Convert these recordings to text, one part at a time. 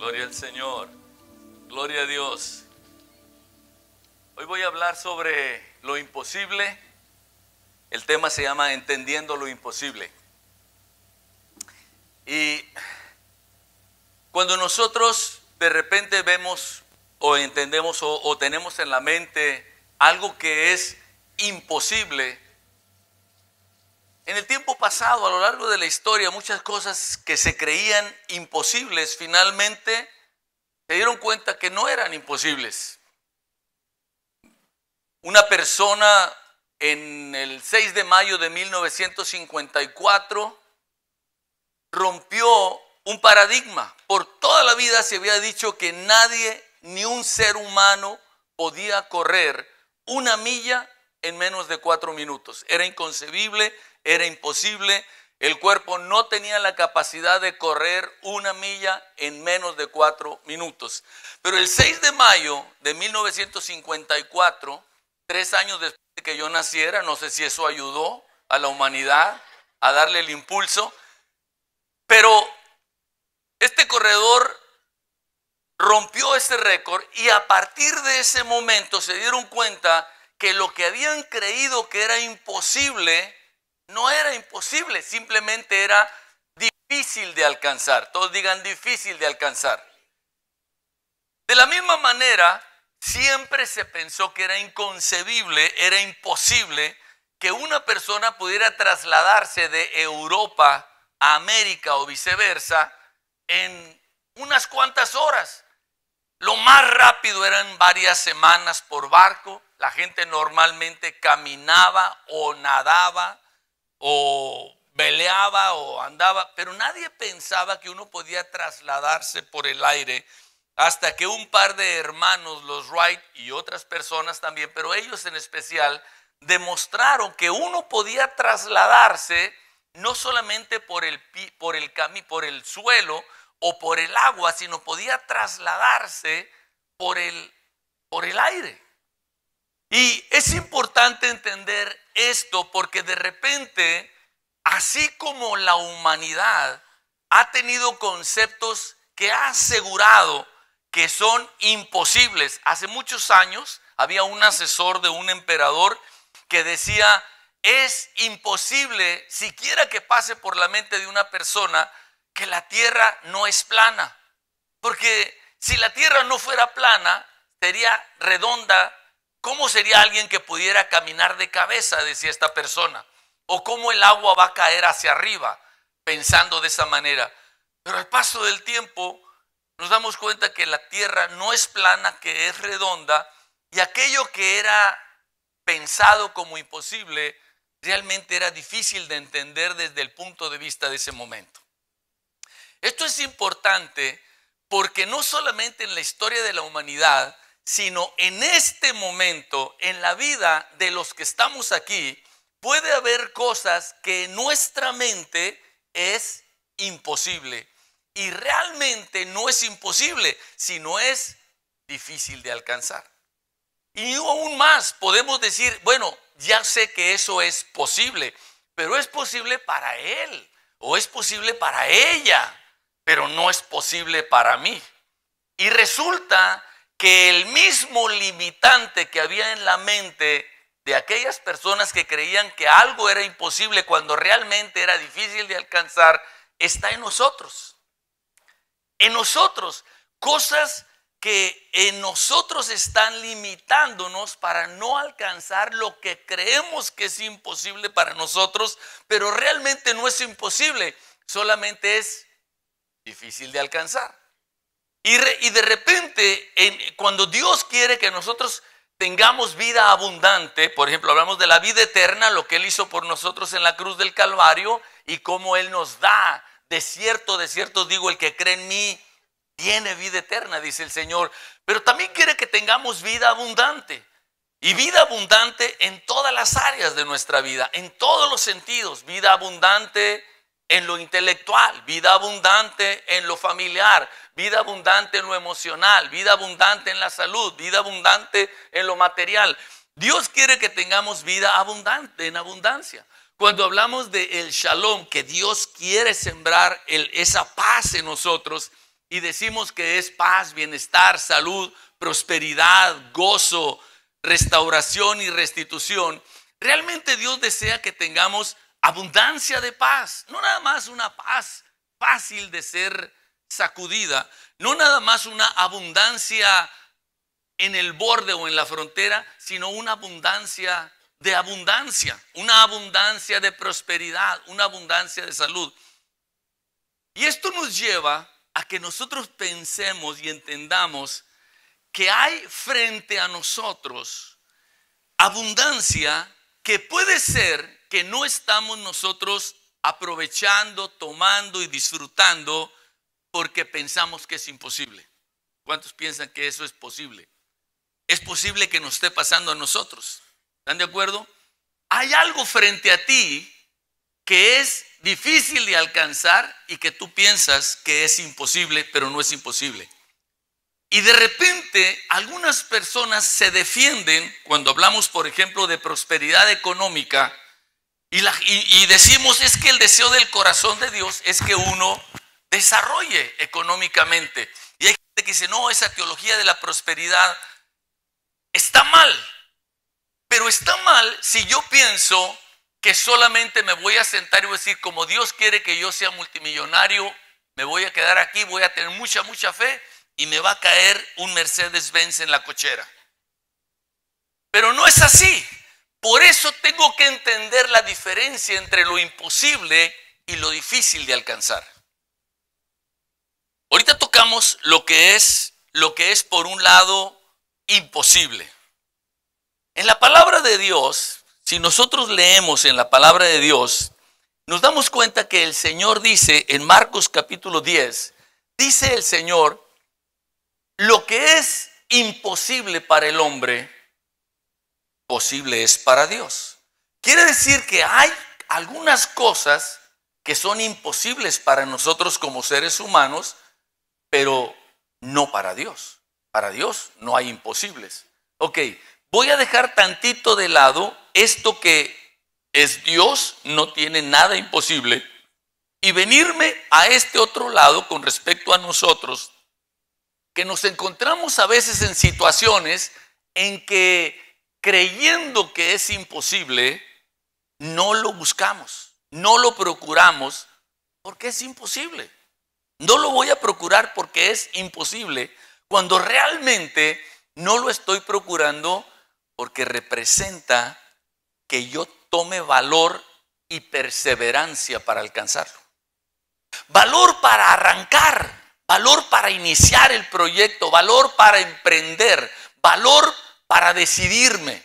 Gloria al Señor, gloria a Dios. Hoy voy a hablar sobre lo imposible. El tema se llama Entendiendo lo imposible. Y cuando nosotros de repente vemos o entendemos o tenemos en la mente algo que es imposible, en el tiempo pasado, a lo largo de la historia, muchas cosas que se creían imposibles, finalmente se dieron cuenta que no eran imposibles. Una persona en el 6 de mayo de 1954 rompió un paradigma. Por toda la vida se había dicho que nadie, ni un ser humano, podía correr una milla en menos de 4 minutos. Era inconcebible, era imposible. El cuerpo no tenía la capacidad de correr una milla en menos de 4 minutos. Pero el 6 de mayo de 1954, 3 años después de que yo naciera, no sé si eso ayudó a la humanidad a darle el impulso, pero este corredor rompió ese récord y a partir de ese momento se dieron cuenta que lo que habían creído que era imposible, no era imposible, simplemente era difícil de alcanzar. Todos digan difícil de alcanzar. De la misma manera, siempre se pensó que era inconcebible, era imposible que una persona pudiera trasladarse de Europa a América o viceversa en unas cuantas horas. Lo más rápido eran varias semanas por barco. La gente normalmente caminaba o nadaba o veleaba o andaba, pero nadie pensaba que uno podía trasladarse por el aire hasta que un par de hermanos, los Wright y otras personas también, pero ellos en especial, demostraron que uno podía trasladarse no solamente por el suelo o por el agua, sino podía trasladarse por el aire. Y es importante entender esto porque de repente, así como la humanidad ha tenido conceptos que ha asegurado que son imposibles. Hace muchos años había un asesor de un emperador que decía, es imposible siquiera que pase por la mente de una persona que la tierra no es plana. Porque si la tierra no fuera plana, sería redonda. ¿Cómo sería alguien que pudiera caminar de cabeza? Decía esta persona. O cómo el agua va a caer hacia arriba, pensando de esa manera. Pero al paso del tiempo nos damos cuenta que la tierra no es plana, que es redonda. Y aquello que era pensado como imposible, realmente era difícil de entender desde el punto de vista de ese momento. Esto es importante porque no solamente en la historia de la humanidad, sino en este momento, en la vida de los que estamos aquí, puede haber cosas que en nuestra mente es imposible. Y realmente no es imposible, sino es difícil de alcanzar. Y aún más, podemos decir, bueno, ya sé que eso es posible, pero es posible para él o es posible para ella, pero no es posible para mí. Y resulta que el mismo limitante que había en la mente de aquellas personas que creían que algo era imposible cuando realmente era difícil de alcanzar, está en nosotros. En nosotros, cosas que en nosotros están limitándonos para no alcanzar lo que creemos que es imposible para nosotros, pero realmente no es imposible, solamente es difícil de alcanzar. Y de repente, cuando Dios quiere que nosotros tengamos vida abundante, por ejemplo, hablamos de la vida eterna, lo que Él hizo por nosotros en la cruz del Calvario y cómo Él nos da, de cierto digo, el que cree en mí tiene vida eterna, dice el Señor. Pero también quiere que tengamos vida abundante. Y vida abundante en todas las áreas de nuestra vida, en todos los sentidos. Vida abundante en lo intelectual, vida abundante en lo familiar, vida abundante en lo emocional, vida abundante en la salud, vida abundante en lo material. Dios quiere que tengamos vida abundante, en abundancia. Cuando hablamos de el shalom, que Dios quiere sembrar esa paz en nosotros, y decimos que es paz, bienestar, salud, prosperidad, gozo, restauración y restitución, realmente Dios desea que tengamos abundancia de paz, no nada más una paz fácil de ser sacudida, no nada más una abundancia en el borde o en la frontera, sino una abundancia, una abundancia de prosperidad, una abundancia de salud. Y esto nos lleva a que nosotros pensemos y entendamos que hay frente a nosotros abundancia que puede ser que no estamos nosotros aprovechando, tomando y disfrutando porque pensamos que es imposible. ¿Cuántos piensan que eso es posible? Es posible que nos esté pasando a nosotros. ¿Están de acuerdo? Hay algo frente a ti que es difícil de alcanzar y que tú piensas que es imposible, pero no es imposible. Y de repente algunas personas se defienden cuando hablamos, por ejemplo, de prosperidad económica y decimos es que el deseo del corazón de Dios es que uno desarrolle económicamente. Y hay gente que dice, no, esa teología de la prosperidad está mal. Pero está mal si yo pienso que solamente me voy a sentar y voy a decir, como Dios quiere que yo sea multimillonario, me voy a quedar aquí, voy a tener mucha fe y me va a caer un Mercedes-Benz en la cochera. Pero no es así. Por eso tengo que entender la diferencia entre lo imposible y lo difícil de alcanzar. Ahorita tocamos lo que es por un lado imposible. En la palabra de Dios, si nosotros leemos en la palabra de Dios, nos damos cuenta que el Señor dice en Marcos capítulo 10, dice el Señor, lo que es imposible para el hombre, posible es para Dios. Quiere decir que hay algunas cosas que son imposibles para nosotros como seres humanos, pero no para Dios. Para Dios no hay imposibles. Ok, voy a dejar tantito de lado esto que es Dios, no tiene nada imposible, y venirme a este otro lado con respecto a nosotros, que nos encontramos a veces en situaciones en que creyendo que es imposible, no lo buscamos, no lo procuramos porque es imposible. No lo voy a procurar porque es imposible, cuando realmente no lo estoy procurando porque representa que yo tome valor y perseverancia para alcanzarlo. Valor para arrancar, valor para iniciar el proyecto, valor para emprender, valor para decidirme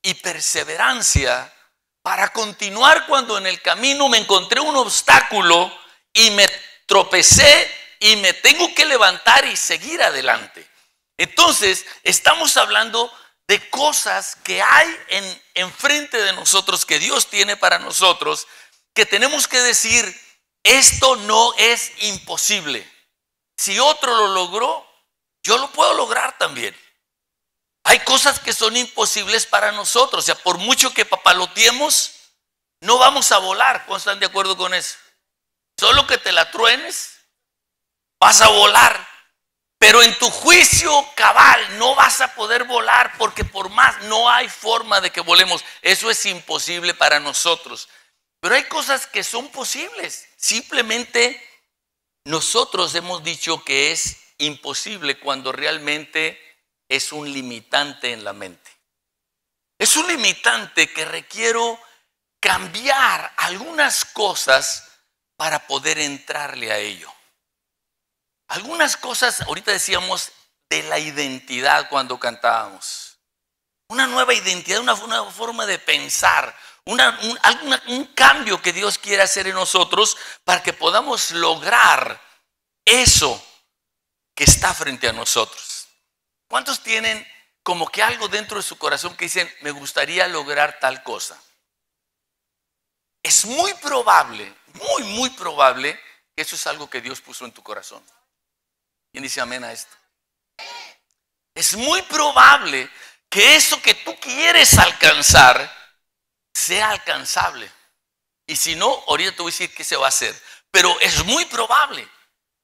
y perseverancia para continuar cuando en el camino me encontré un obstáculo y me tropecé y me tengo que levantar y seguir adelante. Entonces, estamos hablando de cosas que hay enfrente de nosotros, que Dios tiene para nosotros, que tenemos que decir, esto no es imposible. Si otro lo logró, yo lo puedo lograr también. Hay cosas que son imposibles para nosotros. O sea, por mucho que papaloteemos, no vamos a volar. ¿Cuántos están de acuerdo con eso? Solo que te la truenes, vas a volar. Pero en tu juicio cabal no vas a poder volar, porque por más no hay forma de que volemos. Eso es imposible para nosotros. Pero hay cosas que son posibles. Simplemente nosotros hemos dicho que es imposible cuando realmente es un limitante en la mente. Es un limitante que requiero cambiar algunas cosas para poder entrarle a ello. Algunas cosas, ahorita decíamos de la identidad cuando cantábamos. Una nueva identidad, una nueva forma de pensar, un cambio que Dios quiere hacer en nosotros para que podamos lograr eso que está frente a nosotros. ¿Cuántos tienen como que algo dentro de su corazón que dicen, me gustaría lograr tal cosa? Es muy probable, muy probable que eso es algo que Dios puso en tu corazón. ¿Quién dice amén a esto? Es muy probable que eso que tú quieres alcanzar sea alcanzable. Y si no, ahorita te voy a decir qué se va a hacer. Pero es muy probable.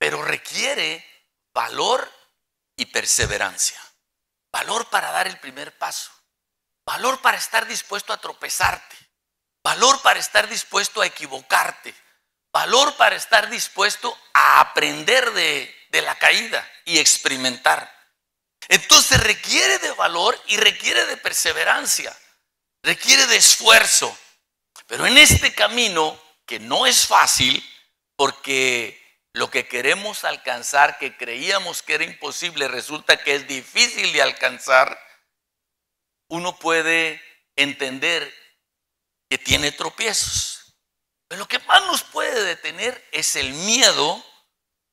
pero requiere valor y perseverancia. Valor para dar el primer paso. Valor para estar dispuesto a tropezarte. Valor para estar dispuesto a equivocarte. Valor para estar dispuesto a aprender de la caída y experimentar. Entonces requiere de valor y requiere de perseverancia. Requiere de esfuerzo. Pero en este camino, que no es fácil, porque lo que queremos alcanzar, que creíamos que era imposible, resulta que es difícil de alcanzar, uno puede entender que tiene tropiezos. Pero lo que más nos puede detener es el miedo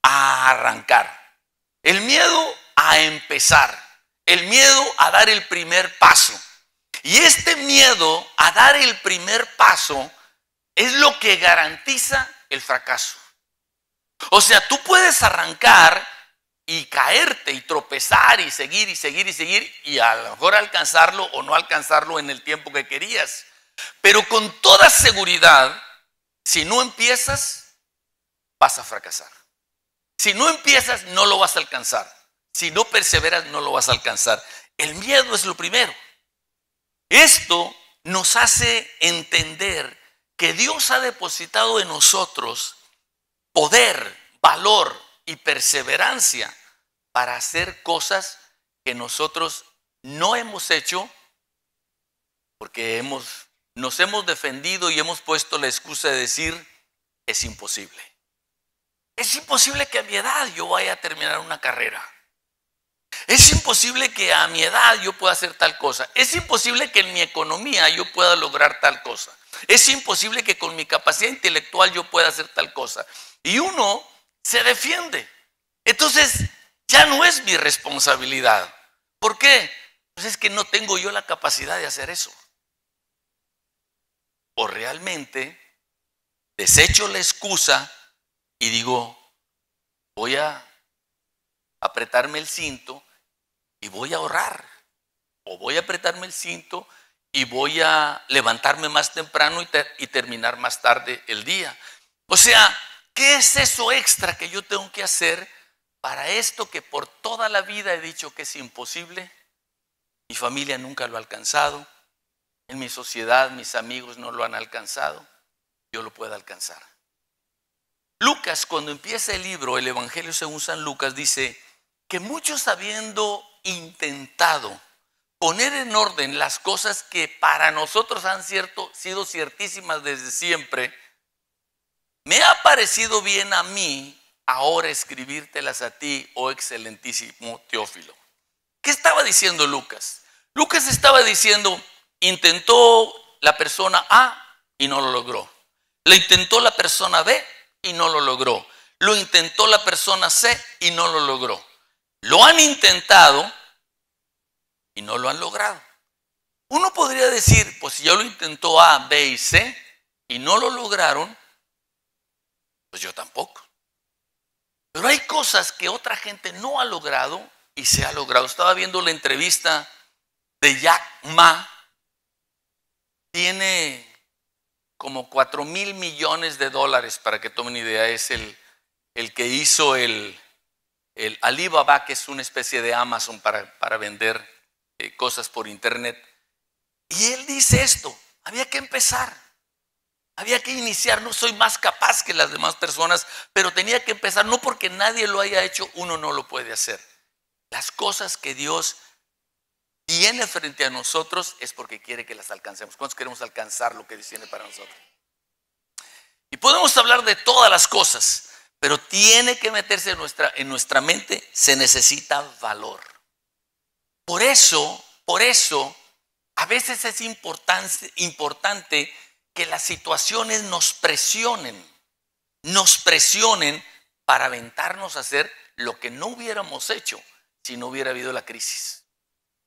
a arrancar, el miedo a empezar, el miedo a dar el primer paso. Y este miedo a dar el primer paso es lo que garantiza el fracaso. O sea, tú puedes arrancar y caerte y tropezar y seguir y seguir y seguir y a lo mejor alcanzarlo o no alcanzarlo en el tiempo que querías. Pero con toda seguridad, si no empiezas, vas a fracasar. Si no empiezas, no lo vas a alcanzar. Si no perseveras, no lo vas a alcanzar. El miedo es lo primero. Esto nos hace entender que Dios ha depositado en nosotros poder, valor y perseverancia para hacer cosas que nosotros no hemos hecho porque nos hemos defendido y hemos puesto la excusa de decir, es imposible. Es imposible que a mi edad yo vaya a terminar una carrera. Es imposible que a mi edad yo pueda hacer tal cosa. Es imposible que en mi economía yo pueda lograr tal cosa. Es imposible que con mi capacidad intelectual yo pueda hacer tal cosa. Y uno se defiende. Entonces ya no es mi responsabilidad. ¿Por qué? Pues es que no tengo yo la capacidad de hacer eso. O realmente desecho la excusa y digo, voy a apretarme el cinto y voy a ahorrar. O voy a apretarme el cinto y voy a levantarme más temprano y terminar más tarde el día. O sea, ¿qué es eso extra que yo tengo que hacer para esto que por toda la vida he dicho que es imposible? Mi familia nunca lo ha alcanzado. En mi sociedad, mis amigos no lo han alcanzado. Yo lo puedo alcanzar. Lucas, cuando empieza el libro, el Evangelio según San Lucas, dice que muchos habiendo intentado poner en orden las cosas que para nosotros han sido ciertísimas desde siempre, me ha parecido bien a mí ahora escribírtelas a ti, oh excelentísimo Teófilo. ¿Qué estaba diciendo Lucas? Lucas estaba diciendo, intentó la persona A y no lo logró. Lo intentó la persona B y no lo logró. Lo intentó la persona C y no lo logró. Lo han intentado y no lo han logrado. Uno podría decir, pues si ya lo intentó A, B y C y no lo lograron, pues yo tampoco. Pero hay cosas que otra gente no ha logrado y se ha logrado. Estaba viendo la entrevista de Jack Ma. Tiene como 4,000 millones de dólares, para que tomen idea. Es el que hizo el Alibaba, que es una especie de Amazon para vender cosas por internet. Y él dice esto, había que empezar, había que iniciar. No soy más capaz que las demás personas, pero tenía que empezar. No porque nadie lo haya hecho, uno no lo puede hacer. Las cosas que Dios tiene frente a nosotros es porque quiere que las alcancemos. ¿Cuántos queremos alcanzar lo que Dios tiene para nosotros? Y podemos hablar de todas las cosas, pero tiene que meterse en nuestra mente. Se necesita valor. Por eso, a veces es importante que las situaciones nos presionen para aventarnos a hacer lo que no hubiéramos hecho si no hubiera habido la crisis.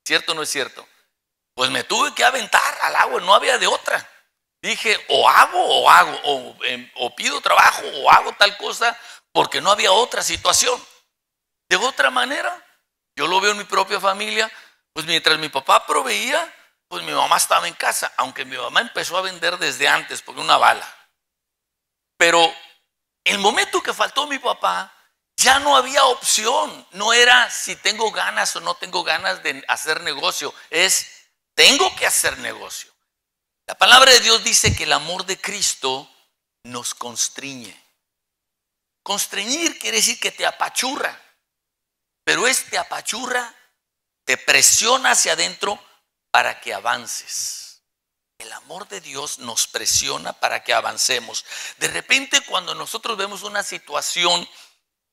¿Cierto o no es cierto? Pues me tuve que aventar al agua, no había de otra. Dije, o hago, o pido trabajo, o hago tal cosa, porque no había otra situación. De otra manera, yo lo veo en mi propia familia, pues mientras mi papá proveía, pues mi mamá estaba en casa, aunque mi mamá empezó a vender desde antes, porque una bala. Pero el momento que faltó mi papá, Ya no había opción, no era si tengo ganas o no tengo ganas de hacer negocio, es tengo que hacer negocio. La palabra de Dios dice que el amor de Cristo nos constriñe. Constreñir quiere decir que te apachurra, pero este apachurra te presiona hacia adentro para que avances. El amor de Dios nos presiona para que avancemos. De repente, cuando nosotros vemos una situación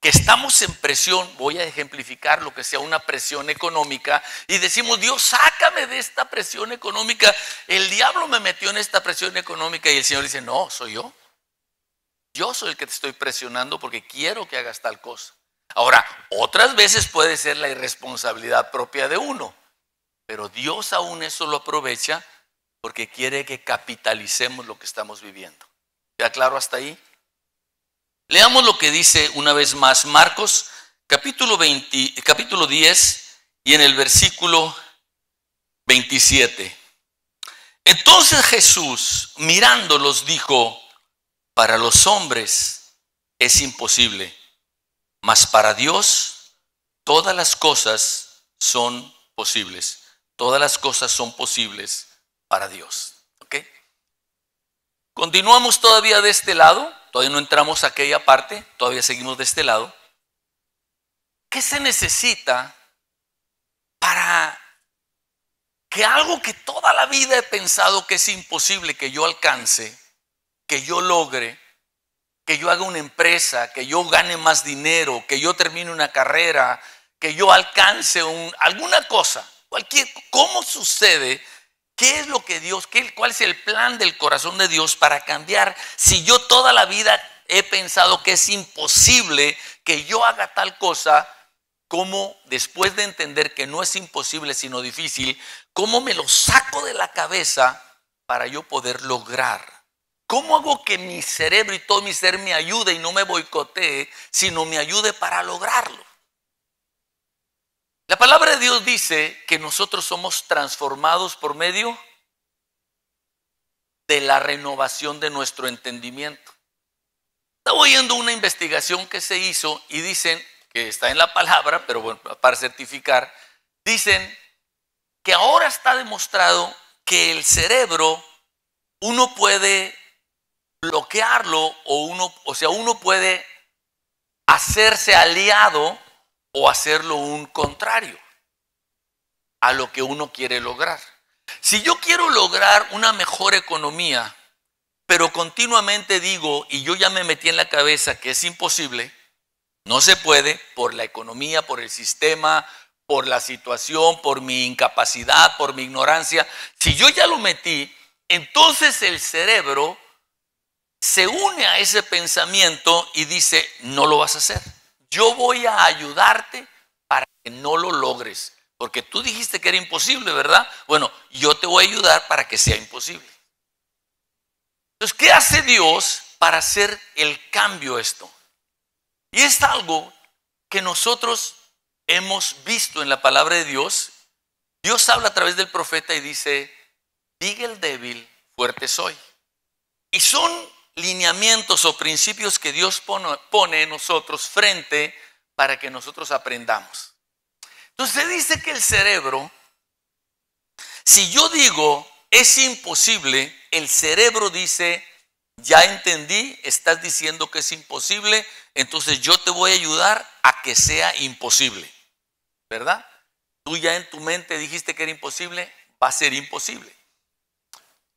que estamos en presión, voy a ejemplificar lo que sea una presión económica, y decimos: Dios, sácame de esta presión económica, el diablo me metió en esta presión económica, y el Señor dice: no, soy yo. Yo soy el que te estoy presionando porque quiero que hagas tal cosa. Ahora, otras veces puede ser la irresponsabilidad propia de uno, pero Dios aún eso lo aprovecha porque quiere que capitalicemos lo que estamos viviendo. ¿Queda claro hasta ahí? Leamos lo que dice una vez más Marcos, capítulo 10 y en el versículo 27. Entonces Jesús, mirándolos, dijo: para los hombres es imposible, mas para Dios todas las cosas son posibles. Todas las cosas son posibles para Dios. ¿Ok? Continuamos todavía de este lado. Todavía no entramos a aquella parte, todavía seguimos de este lado. ¿Qué se necesita para que algo que toda la vida he pensado que es imposible que yo alcance, que yo logre, que yo haga una empresa, que yo gane más dinero, que yo termine una carrera, que yo alcance alguna cosa, cómo sucede? ¿Qué es lo que Dios, cuál es el plan del corazón de Dios para cambiar? Si yo toda la vida he pensado que es imposible que yo haga tal cosa, ¿cómo después de entender que no es imposible sino difícil, cómo me lo saco de la cabeza para yo poder lograr? ¿Cómo hago que mi cerebro y todo mi ser me ayude y no me boicotee, sino me ayude para lograrlo? La palabra de Dios dice que nosotros somos transformados por medio de la renovación de nuestro entendimiento. Estaba oyendo una investigación que se hizo y dicen, que está en la palabra, pero bueno, para certificar, dicen que ahora está demostrado que el cerebro uno puede bloquearlo uno puede hacerse aliado o hacerlo un contrario a lo que uno quiere lograr. Si yo quiero lograr una mejor economía, pero continuamente digo, y yo ya me metí en la cabeza que es imposible, no se puede por la economía, por el sistema, por la situación, por mi incapacidad, por mi ignorancia. Si yo ya lo metí, entonces el cerebro se une a ese pensamiento y dice: no lo vas a hacer. Yo voy a ayudarte para que no lo logres. Porque tú dijiste que era imposible, ¿verdad? Bueno, yo te voy a ayudar para que sea imposible. Entonces, ¿qué hace Dios para hacer el cambio esto? Y es algo que nosotros hemos visto en la palabra de Dios. Dios habla a través del profeta y dice: diga el débil, fuerte soy. Y son lineamientos o principios que Dios pone en nosotros frente para que nosotros aprendamos. Entonces se dice que el cerebro, si yo digo es imposible, el cerebro dice: ya entendí, estás diciendo que es imposible, entonces yo te voy a ayudar a que sea imposible, ¿verdad? Tú ya en tu mente dijiste que era imposible, va a ser imposible.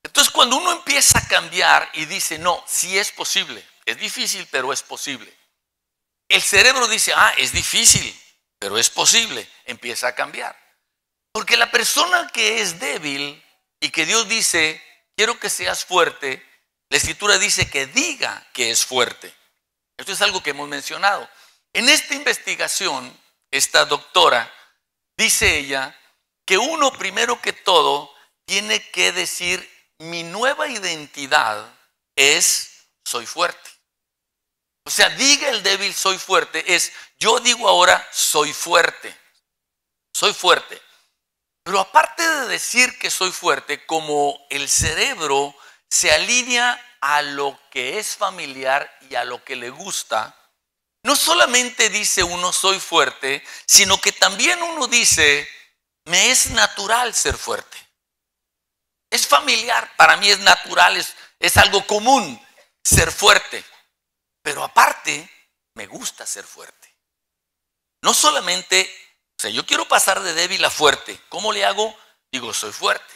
Entonces cuando uno empieza a cambiar y dice: no, sí es posible, es difícil pero es posible, el cerebro dice: es difícil pero es posible, empieza a cambiar. Porque la persona que es débil y que Dios dice: quiero que seas fuerte, la Escritura dice que diga que es fuerte. Esto es algo que hemos mencionado. En esta investigación, esta doctora, dice ella que uno primero que todo tiene que decir: mi nueva identidad es soy fuerte. O sea, diga el débil soy fuerte, es yo digo ahora soy fuerte. Soy fuerte. Pero aparte de decir que soy fuerte, como el cerebro se alinea a lo que es familiar y a lo que le gusta, no solamente dice uno soy fuerte, sino que también uno dice, me es natural ser fuerte. Es familiar, para mí es natural, es algo común ser fuerte. Pero aparte, me gusta ser fuerte. No solamente, o sea, yo quiero pasar de débil a fuerte. ¿Cómo le hago? Digo, soy fuerte.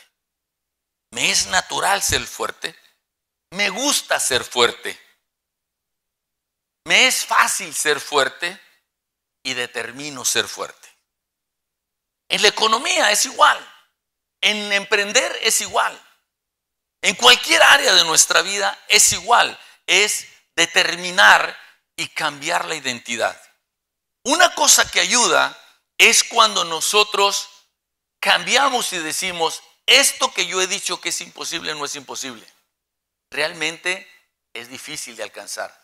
Me es natural ser fuerte. Me gusta ser fuerte. Me es fácil ser fuerte y determino ser fuerte. En la economía es igual. En emprender es igual. En cualquier área de nuestra vida es igual. Es determinar y cambiar la identidad. Una cosa que ayuda es cuando nosotros cambiamos y decimos, esto que yo he dicho que es imposible no es imposible. Realmente es difícil de alcanzar.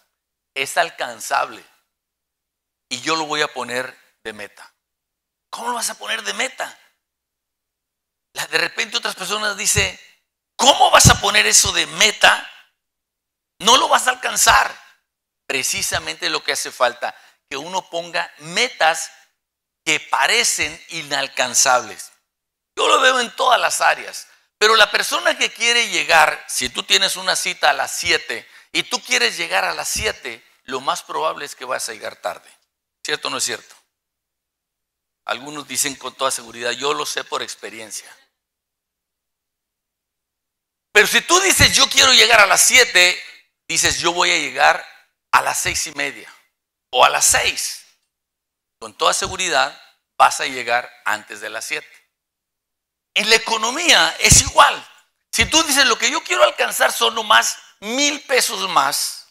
Es alcanzable. Y yo lo voy a poner de meta. ¿Cómo lo vas a poner de meta? De repente otras personas dicen, ¿cómo vas a poner eso de meta? No lo vas a alcanzar. Precisamente lo que hace falta, que uno ponga metas que parecen inalcanzables. Yo lo veo en todas las áreas. Pero la persona que quiere llegar, si tú tienes una cita a las 7 y tú quieres llegar a las 7, lo más probable es que vas a llegar tarde. ¿Cierto o no es cierto? Algunos dicen con toda seguridad, yo lo sé por experiencia. Pero si tú dices, yo quiero llegar a las 7, dices, yo voy a llegar a las 6:30 o a las 6. Con toda seguridad vas a llegar antes de las 7. En la economía es igual. Si tú dices, lo que yo quiero alcanzar son nomás 1,000 pesos más,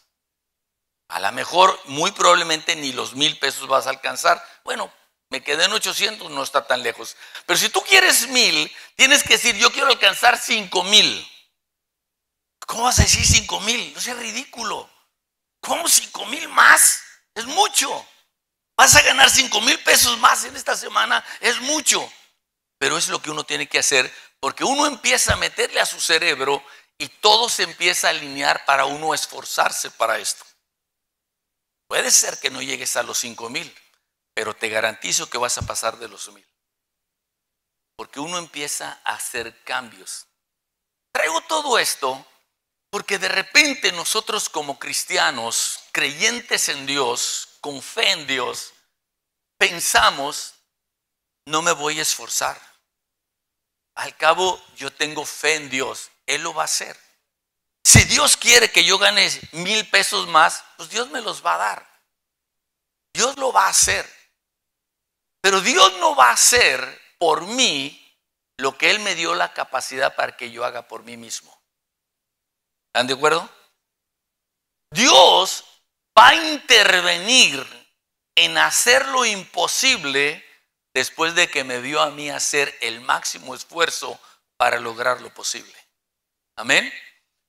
a lo mejor, muy probablemente ni los 1,000 pesos vas a alcanzar. Bueno, me quedé en 800, no está tan lejos. Pero si tú quieres 1,000, tienes que decir, yo quiero alcanzar 5,000. ¿Cómo vas a decir 5,000? No sea ridículo. ¿Cómo 5,000 más? Es mucho. Vas a ganar 5,000 pesos más en esta semana, es mucho. Pero es lo que uno tiene que hacer, porque uno empieza a meterle a su cerebro y todo se empieza a alinear para uno esforzarse para esto. Puede ser que no llegues a los 5,000, pero te garantizo que vas a pasar de los 1,000. Porque uno empieza a hacer cambios. Traigo todo esto porque de repente nosotros como cristianos, creyentes en Dios, con fe en Dios, pensamos, no me voy a esforzar. Al cabo, yo tengo fe en Dios, Él lo va a hacer. Si Dios quiere que yo gane 1,000 pesos más, pues Dios me los va a dar. Dios lo va a hacer. Pero Dios no va a hacer por mí lo que Él me dio la capacidad para que yo haga por mí mismo. ¿Están de acuerdo? Dios va a intervenir en hacer lo imposible después de que me vio a mí hacer el máximo esfuerzo para lograr lo posible. Amén.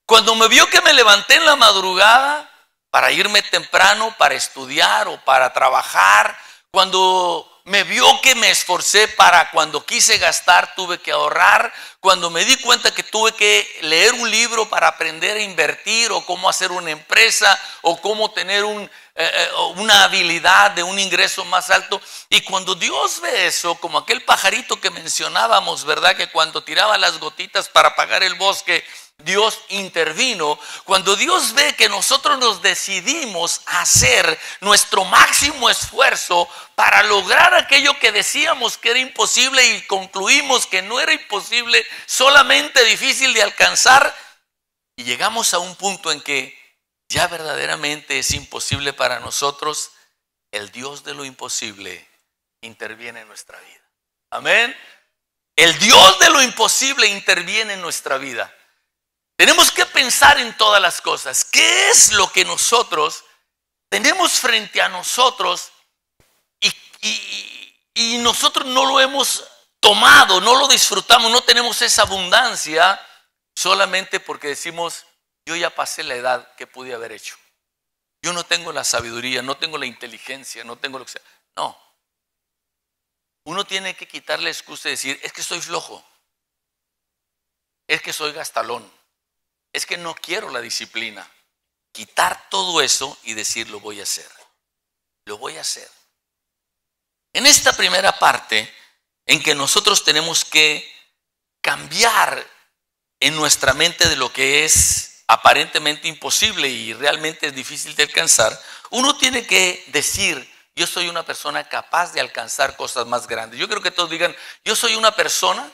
Cuando me vio que me levanté en la madrugada para irme temprano, para estudiar o para trabajar, cuando me vio que me esforcé para cuando quise gastar tuve que ahorrar, cuando me di cuenta que tuve que leer un libro para aprender a invertir o cómo hacer una empresa o cómo tener una habilidad de un ingreso más alto. Y cuando Dios ve eso, como aquel pajarito que mencionábamos, ¿verdad? Que cuando tiraba las gotitas para apagar el bosque, Dios intervino. Cuando Dios ve que nosotros nos decidimos a hacer nuestro máximo esfuerzo para lograr aquello que decíamos que era imposible y concluimos que no era imposible, solamente difícil de alcanzar, y llegamos a un punto en que ya verdaderamente es imposible para nosotros, el Dios de lo imposible interviene en nuestra vida. Amén. El Dios de lo imposible interviene en nuestra vida. Tenemos que pensar en todas las cosas. ¿Qué es lo que nosotros tenemos frente a nosotros y nosotros no lo hemos tomado, no lo disfrutamos, no tenemos esa abundancia solamente porque decimos, yo ya pasé la edad que pude haber hecho? Yo no tengo la sabiduría, no tengo la inteligencia, no tengo lo que sea. No. Uno tiene que quitarle excusa y decir, es que soy flojo, es que soy gastalón, es que no quiero la disciplina. Quitar todo eso y decir, lo voy a hacer. lo voy a hacer. En esta primera parte, en que nosotros tenemos que cambiar en nuestra mente de lo que es aparentemente imposible y realmente es difícil de alcanzar, uno tiene que decir: yo soy una persona capaz de alcanzar cosas más grandes. Yo creo que todos digan: yo soy una persona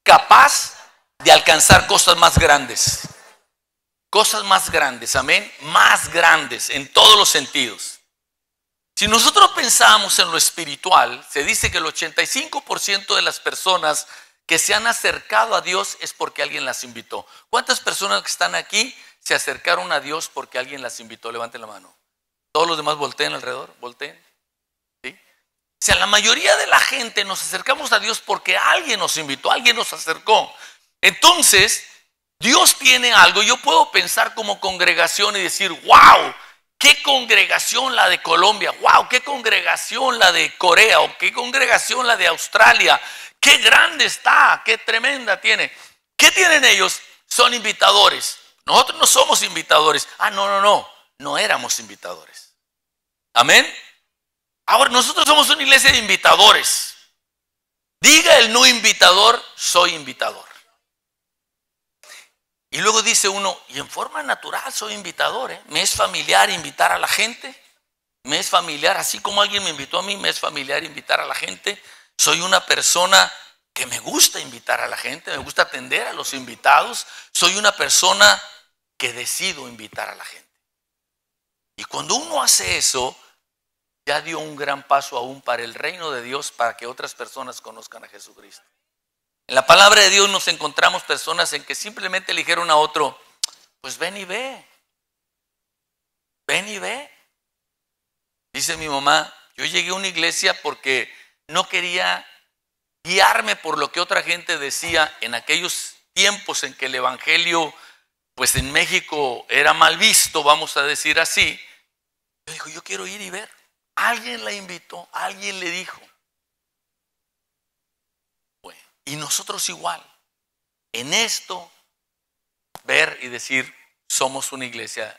capaz de alcanzar cosas más grandes. Cosas más grandes, amén, más grandes en todos los sentidos. Si nosotros pensamos en lo espiritual, se dice que el 85% de las personas que se han acercado a Dios es porque alguien las invitó. ¿Cuántas personas que están aquí se acercaron a Dios porque alguien las invitó? Levanten la mano. Todos los demás volteen alrededor, volteen. ¿Sí? O sea, la mayoría de la gente nos acercamos a Dios porque alguien nos invitó, alguien nos acercó. Entonces, Dios tiene algo. Yo puedo pensar como congregación y decir: wow, qué congregación la de Colombia, wow, qué congregación la de Corea, o qué congregación la de Australia, qué grande está, qué tremenda tiene. ¿Qué tienen ellos? Son invitadores. Nosotros no somos invitadores. No éramos invitadores. Amén. Ahora nosotros somos una iglesia de invitadores. Diga el no invitador: soy invitador. Y luego dice uno: y en forma natural soy invitador, me es familiar invitar a la gente, me es familiar, así como alguien me invitó a mí, me es familiar invitar a la gente. Soy una persona que me gusta invitar a la gente, me gusta atender a los invitados. Soy una persona que decido invitar a la gente. Y cuando uno hace eso, ya dio un gran paso aún para el reino de Dios, para que otras personas conozcan a Jesucristo. En la palabra de Dios nos encontramos personas en que simplemente le dijeron a otro: pues ven y ve. Ven y ve. Dice mi mamá: yo llegué a una iglesia porque no quería guiarme por lo que otra gente decía en aquellos tiempos en que el evangelio, pues en México era mal visto, vamos a decir así. Yo digo: yo quiero ir y ver. Alguien la invitó, alguien le dijo. Y nosotros igual, en esto, ver y decir: somos una iglesia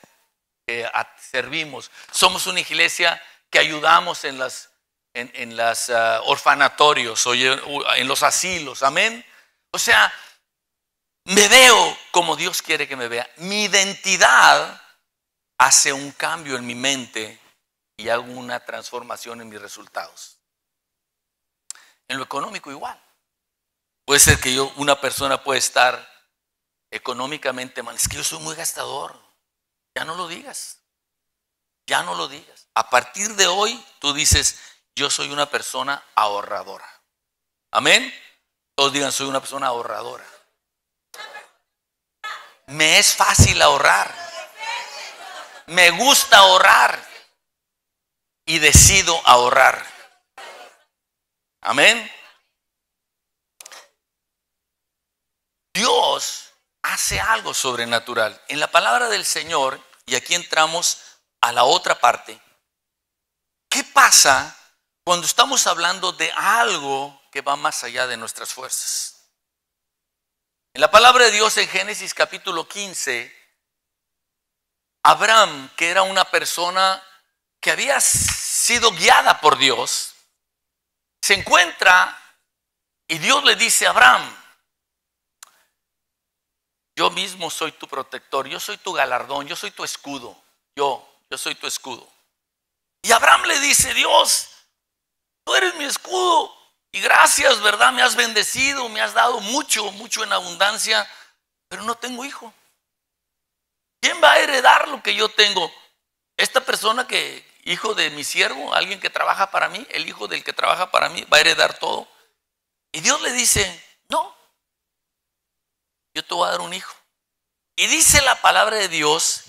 que servimos, somos una iglesia que ayudamos en las orfanatorios o en los asilos, amén. O sea, me veo como Dios quiere que me vea. Mi identidad hace un cambio en mi mente y hago una transformación en mis resultados. En lo económico igual. Puede ser que una persona puede estar económicamente mal. Es que yo soy muy gastador. Ya no lo digas. Ya no lo digas. A partir de hoy tú dices: yo soy una persona ahorradora. Amén. Todos digan: soy una persona ahorradora. Me es fácil ahorrar. Me gusta ahorrar. Y decido ahorrar. Amén. Dios hace algo sobrenatural. En la palabra del Señor, y aquí entramos a la otra parte. ¿Qué pasa cuando estamos hablando de algo que va más allá de nuestras fuerzas? En la palabra de Dios en Génesis capítulo 15, Abraham, que era una persona que había sido guiada por Dios, se encuentra y Dios le dice: Abraham, yo mismo soy tu protector, yo soy tu galardón, yo soy tu escudo, yo soy tu escudo. Y Abraham le dice: Dios, tú eres mi escudo y gracias, ¿verdad? Me has bendecido, me has dado mucho, mucho en abundancia, pero no tengo hijo. ¿Quién va a heredar lo que yo tengo? Esta persona hijo de mi siervo, alguien que trabaja para mí, el hijo del que trabaja para mí, va a heredar todo. Y Dios le dice: no, yo te voy a dar un hijo. Y dice la palabra de Dios,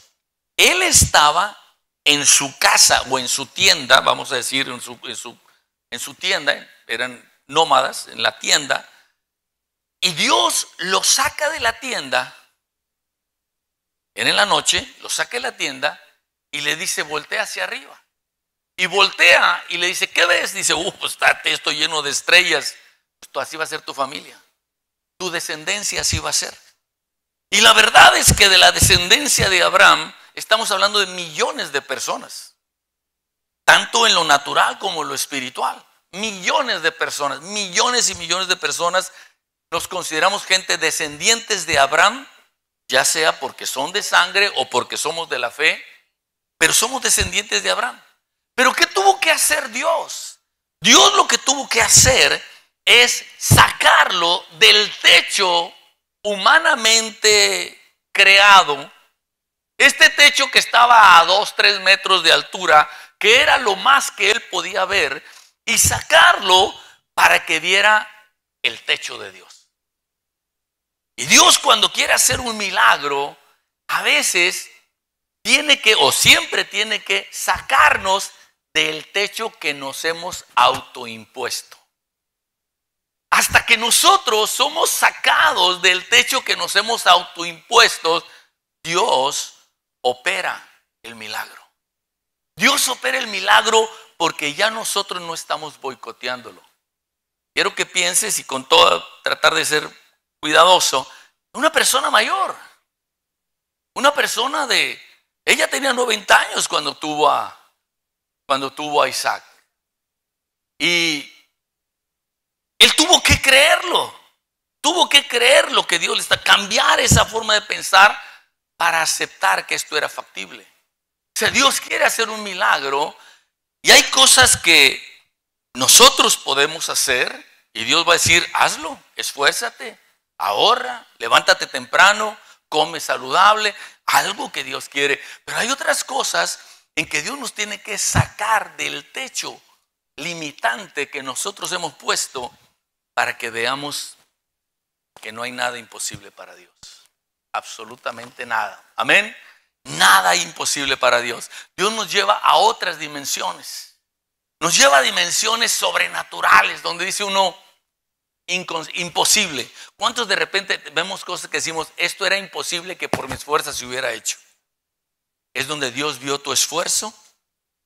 él estaba en su casa o en su tienda, vamos a decir en su tienda, eran nómadas en la tienda, y Dios lo saca de la tienda, era en la noche, lo saca de la tienda y le dice: voltea hacia arriba. Y voltea y le dice: ¿qué ves? Dice: pues está esto lleno de estrellas. Pues así va a ser tu familia. Tu descendencia así va a ser. Y la verdad es que de la descendencia de Abraham estamos hablando de millones de personas. tanto en lo natural como en lo espiritual. Millones de personas, millones y millones de personas los consideramos gente descendientes de Abraham, ya sea porque son de sangre o porque somos de la fe, pero somos descendientes de Abraham. Pero ¿qué tuvo que hacer Dios? Dios lo que tuvo que hacer es sacarlo del techo humanamente creado, este techo que estaba a 2, 3 metros de altura, que era lo más que él podía ver, y sacarlo para que viera el techo de Dios. Y Dios, cuando quiere hacer un milagro, a veces tiene que, o siempre tiene que, sacarnos del techo que nos hemos autoimpuesto. Hasta que nosotros somos sacados del techo que nos hemos autoimpuesto, Dios opera el milagro. Dios opera el milagro porque ya nosotros no estamos boicoteándolo. Quiero que pienses, y con todo tratar de ser cuidadoso, una persona mayor, una persona ella tenía 90 años cuando tuvo a Isaac. Y él tuvo que creerlo que Dios le está, cambiar esa forma de pensar para aceptar que esto era factible. O sea, Dios quiere hacer un milagro y hay cosas que nosotros podemos hacer y Dios va a decir, hazlo, esfuérzate, ahorra, levántate temprano, come saludable, algo que Dios quiere. Pero hay otras cosas en que Dios nos tiene que sacar del techo limitante que nosotros hemos puesto para que veamos que no hay nada imposible para Dios. Absolutamente nada. Amén. Nada imposible para Dios. Dios nos lleva a otras dimensiones. Nos lleva a dimensiones sobrenaturales donde dice uno imposible. ¿Cuántos de repente vemos cosas que decimos, esto era imposible que por mis fuerzas se hubiera hecho? Es donde Dios vio tu esfuerzo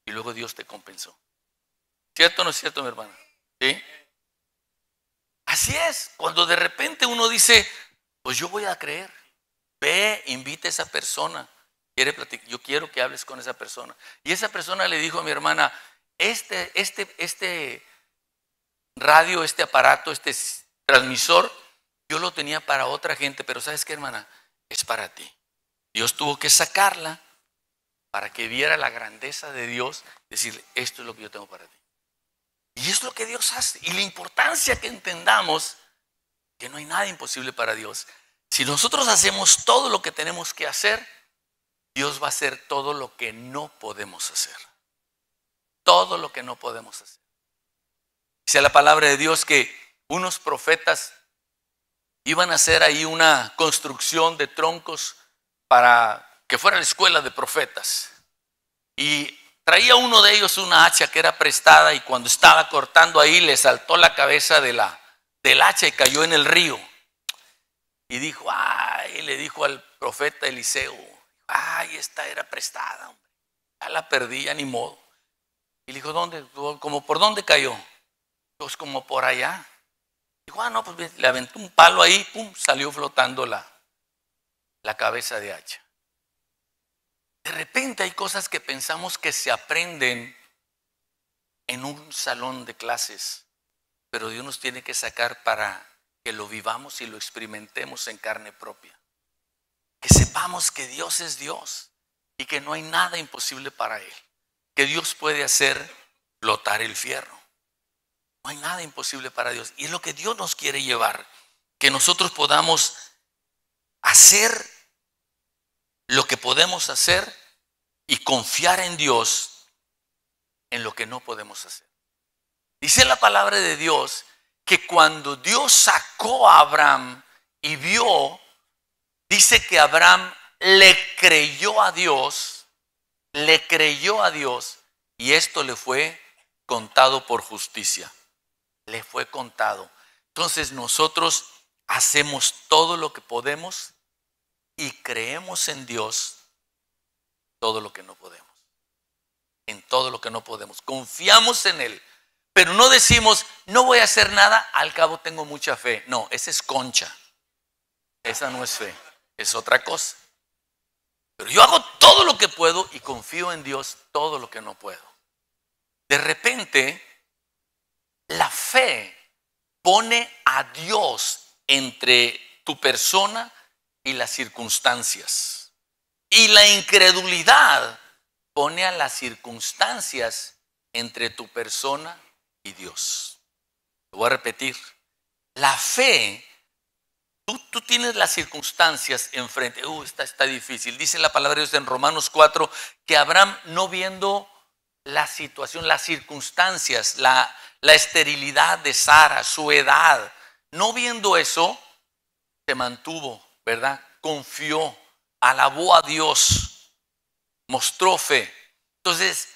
y luego Dios te compensó. ¿Cierto o no es cierto, mi hermana? ¿Sí? Así es. Cuando de repente uno dice, pues yo voy a creer. Ve, invita a esa persona. Quiere platicar. Yo quiero que hables con esa persona. Y esa persona le dijo a mi hermana, este radio, este aparato, este transmisor, yo lo tenía para otra gente, pero ¿sabes qué, hermana? Es para ti. Dios tuvo que sacarla para que viera la grandeza de Dios, decirle, esto es lo que yo tengo para ti. Y es lo que Dios hace. Y la importancia que entendamos que no hay nada imposible para Dios. Si nosotros hacemos todo lo que tenemos que hacer, Dios va a hacer todo lo que no podemos hacer. Todo lo que no podemos hacer. Dice la palabra de Dios que unos profetas iban a hacer ahí una construcción de troncos para que fuera la escuela de profetas. Y traía uno de ellos una hacha que era prestada y cuando estaba cortando ahí le saltó la cabeza del hacha y cayó en el río. Y dijo, ay, le dijo al profeta Eliseo, ay, esta era prestada, hombre. Ya la perdí, ya ni modo. Y le dijo, ¿dónde? ¿Cómo por dónde cayó? Pues como por allá. Dijo, no, pues bien. Le aventó un palo ahí, pum, salió flotando la cabeza de hacha. De repente hay cosas que pensamos que se aprenden en un salón de clases, pero Dios nos tiene que sacar para que lo vivamos y lo experimentemos en carne propia. Que sepamos que Dios es Dios y que no hay nada imposible para Él. Que Dios puede hacer flotar el fierro. No hay nada imposible para Dios. Y es lo que Dios nos quiere llevar. Que nosotros podamos hacer lo que podemos hacer y confiar en Dios en lo que no podemos hacer. Dice la palabra de Dios que cuando Dios sacó a Abraham y vio, dice que Abraham le creyó a Dios y esto le fue contado por justicia. Le fue contado. Entonces nosotros hacemos todo lo que podemos y creemos en Dios todo lo que no podemos. En todo lo que no podemos. Confiamos en Él. Pero no decimos, no voy a hacer nada, al cabo tengo mucha fe. No, esa es concha. Esa no es fe, es otra cosa. Pero yo hago todo lo que puedo y confío en Dios todo lo que no puedo. de repente la fe pone a Dios entre tu persona y las circunstancias. Y la incredulidad pone a las circunstancias entre tu persona y Dios. Lo voy a repetir. La fe, tú tienes las circunstancias enfrente. Está difícil. Dice la palabra de Dios en Romanos 4 que Abraham, no viendo la situación, las circunstancias, la esterilidad de Sara, su edad, no viendo eso, se mantuvo, ¿verdad? Confió, alabó a Dios, mostró fe. Entonces,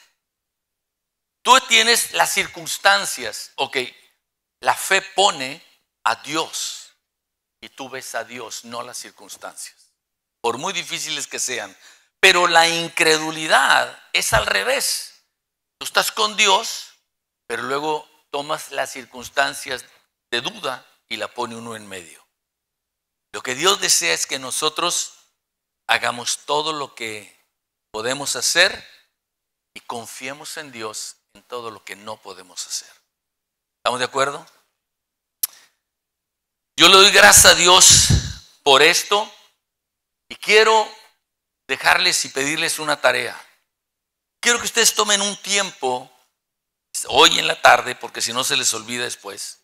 tú tienes las circunstancias, ok, la fe pone a Dios y tú ves a Dios, no las circunstancias, por muy difíciles que sean. Pero la incredulidad es al revés. Tú estás con Dios, pero luego tomas las circunstancias de duda y la pone uno en medio. Lo que Dios desea es que nosotros hagamos todo lo que podemos hacer y confiemos en Dios en todo lo que no podemos hacer. ¿Estamos de acuerdo? Yo le doy gracias a Dios por esto y quiero dejarles y pedirles una tarea. Quiero que ustedes tomen un tiempo hoy en la tarde, porque si no se les olvida después.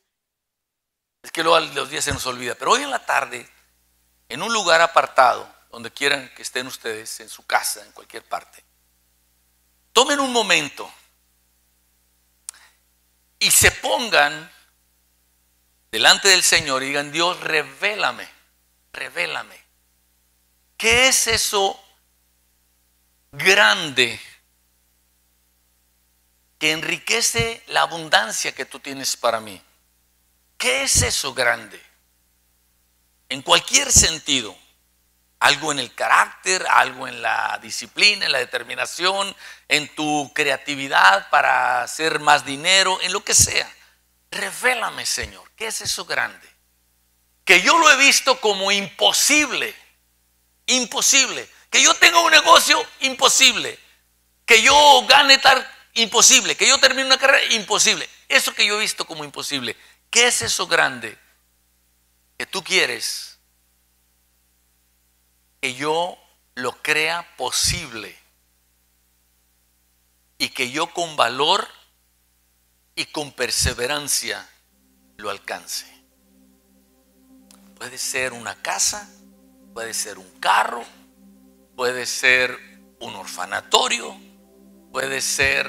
Es que luego los días se nos olvida, pero hoy en la tarde, en un lugar apartado, donde quieran que estén ustedes, en su casa, en cualquier parte, tomen un momento y se pongan delante del Señor y digan: Dios, revélame, revélame. ¿Qué es eso grande que enriquece la abundancia que tú tienes para mí? ¿Qué es eso grande? En cualquier sentido. Algo en el carácter, algo en la disciplina, en la determinación, en tu creatividad para hacer más dinero, en lo que sea. Revélame, Señor, ¿qué es eso grande? Que yo lo he visto como imposible. Imposible. Que yo tenga un negocio, imposible. Que yo gane tal, imposible. Que yo termine una carrera, imposible. Eso que yo he visto como imposible. ¿Qué es eso grande que tú quieres que yo lo crea posible y que yo con valor y con perseverancia lo alcance? Puede ser una casa, puede ser un carro, puede ser un orfanatorio, puede ser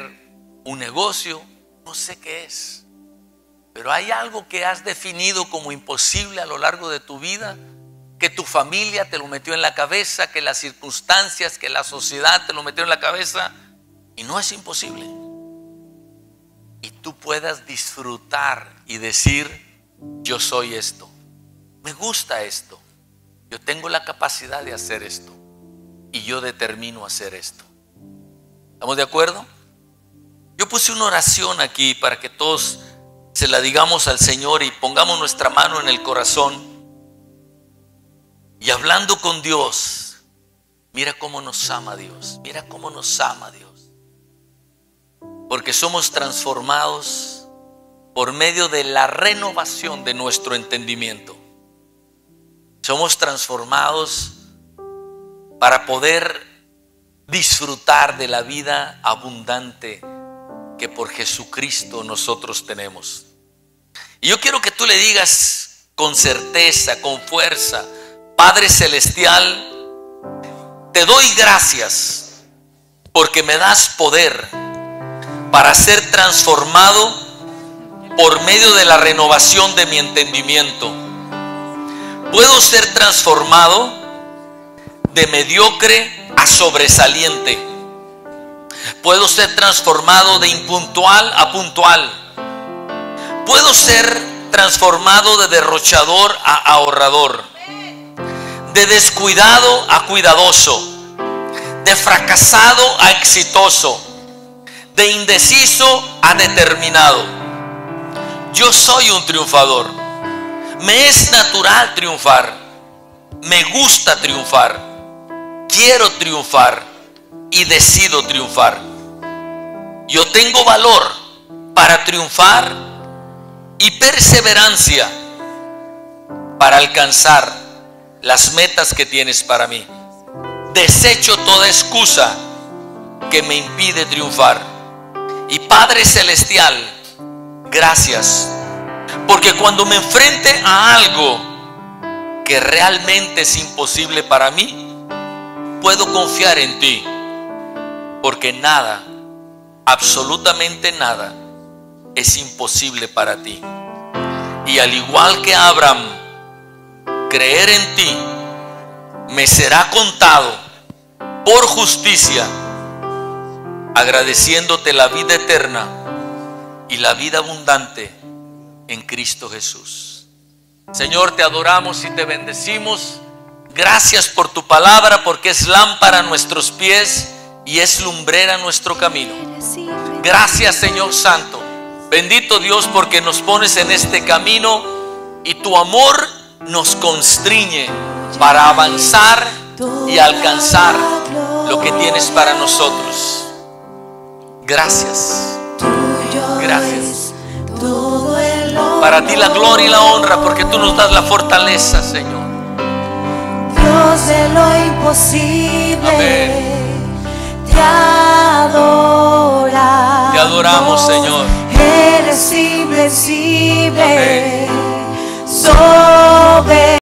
un negocio, no sé qué es. Pero hay algo que has definido como imposible a lo largo de tu vida, que tu familia te lo metió en la cabeza, que las circunstancias, que la sociedad te lo metió en la cabeza, y no es imposible. Y tú puedas disfrutar y decir: yo soy esto, me gusta esto, yo tengo la capacidad de hacer esto y yo determino hacer esto. ¿Estamos de acuerdo? Yo puse una oración aquí para que todos se la digamos al Señor y pongamos nuestra mano en el corazón. Y hablando con Dios, mira cómo nos ama Dios, mira cómo nos ama Dios. Porque somos transformados por medio de la renovación de nuestro entendimiento. Somos transformados para poder disfrutar de la vida abundante que por Jesucristo nosotros tenemos. Y yo quiero que tú le digas con certeza, con fuerza: Padre Celestial, te doy gracias porque me das poder para ser transformado por medio de la renovación de mi entendimiento. Puedo ser transformado de mediocre a sobresaliente. Puedo ser transformado de impuntual a puntual. Puedo ser transformado de derrochador a ahorrador, de descuidado a cuidadoso, de fracasado a exitoso, de indeciso a determinado. Yo soy un triunfador. Me es natural triunfar. Me gusta triunfar. Quiero triunfar y decido triunfar. Yo tengo valor para triunfar y perseverancia para alcanzar las metas que tienes para mí. Desecho toda excusa que me impide triunfar. Y Padre Celestial, gracias, porque cuando me enfrente a algo que realmente es imposible para mí, puedo confiar en ti, porque nada, absolutamente nada, es imposible para ti. Y al igual que Abraham, creer en ti me será contado por justicia, agradeciéndote la vida eterna y la vida abundante en Cristo Jesús. Señor, te adoramos y te bendecimos. Gracias por tu palabra, porque es lámpara a nuestros pies y es lumbrera a nuestro camino. Gracias, Señor Santo. Bendito Dios, porque nos pones en este camino y tu amor nos constriñe para avanzar y alcanzar lo que tienes para nosotros. Gracias. Gracias. Para ti la gloria y la honra, porque tú nos das la fortaleza, Señor. Dios de lo imposible. Amén. Te adoramos. Te adoramos, Eres invencible. Amén. Soberano.